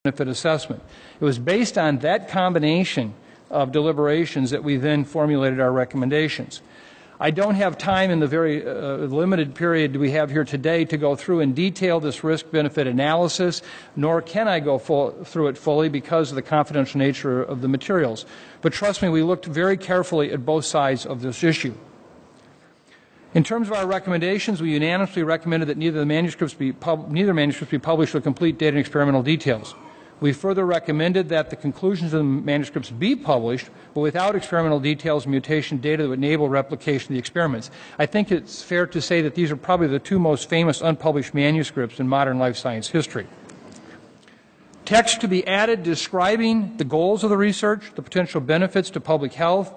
benefit assessment. It was based on that combination of deliberations that we then formulated our recommendations. I don't have time in the very limited period we have here today to go through in detail this risk-benefit analysis, nor can I go through it fully because of the confidential nature of the materials. But trust me, we looked very carefully at both sides of this issue. In terms of our recommendations, we unanimously recommended that neither manuscripts be published with complete data and experimental details. We further recommended that the conclusions of the manuscripts be published, but without experimental details and mutation data that would enable replication of the experiments. I think it's fair to say that these are probably the two most famous unpublished manuscripts in modern life science history. Text to be added describing the goals of the research, the potential benefits to public health,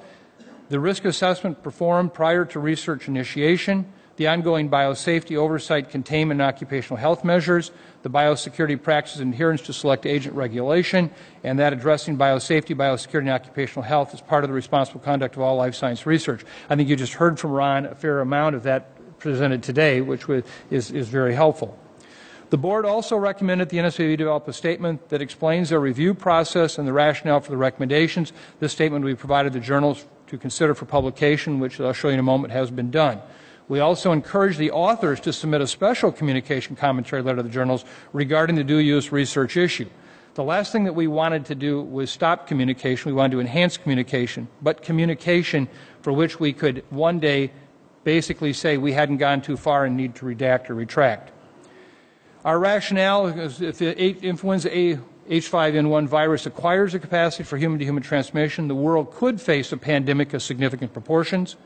the risk assessment performed prior to research initiation, the ongoing biosafety oversight, containment, and occupational health measures, the biosecurity practices and adherence to select agent regulation, and that addressing biosafety, biosecurity, and occupational health as part of the responsible conduct of all life science research. I think you just heard from Ron a fair amount of that presented today, which is very helpful. The board also recommended the NSAB develop a statement that explains their review process and the rationale for the recommendations. This statement will be provided to journals to consider for publication, which I'll show you in a moment has been done. We also encourage the authors to submit a special communication commentary letter to the journals regarding the dual-use research issue. The last thing that we wanted to do was stop communication. We wanted to enhance communication, but communication for which we could one day basically say we hadn't gone too far and need to redact or retract. Our rationale is if the influenza A H5N1 virus acquires a capacity for human-to-human transmission, the world could face a pandemic of significant proportions.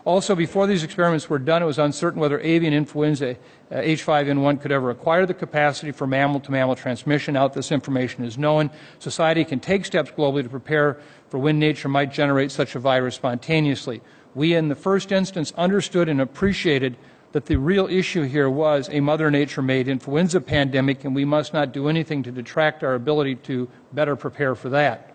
Also, before these experiments were done, it was uncertain whether avian influenza H5N1 could ever acquire the capacity for mammal-to-mammal transmission. Now that this information is known, society can take steps globally to prepare for when nature might generate such a virus spontaneously. We, in the first instance, understood and appreciated that the real issue here was a Mother Nature-made influenza pandemic, and we must not do anything to detract our ability to better prepare for that.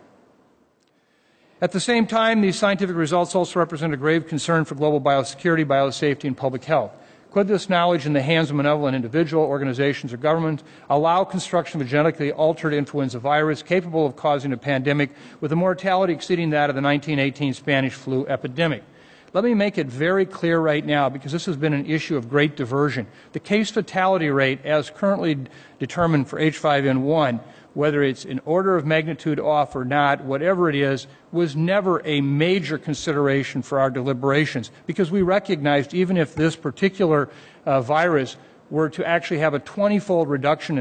At the same time, these scientific results also represent a grave concern for global biosecurity, biosafety, and public health. Could this knowledge in the hands of malevolent individual, organizations, or governments allow construction of a genetically altered influenza virus capable of causing a pandemic with a mortality exceeding that of the 1918 Spanish flu epidemic? Let me make it very clear right now, because this has been an issue of great diversion. The case fatality rate, as currently determined for H5N1, whether it's an order of magnitude off or not, whatever it is, was never a major consideration for our deliberations, because we recognized even if this particular virus were to actually have a 20-fold reduction in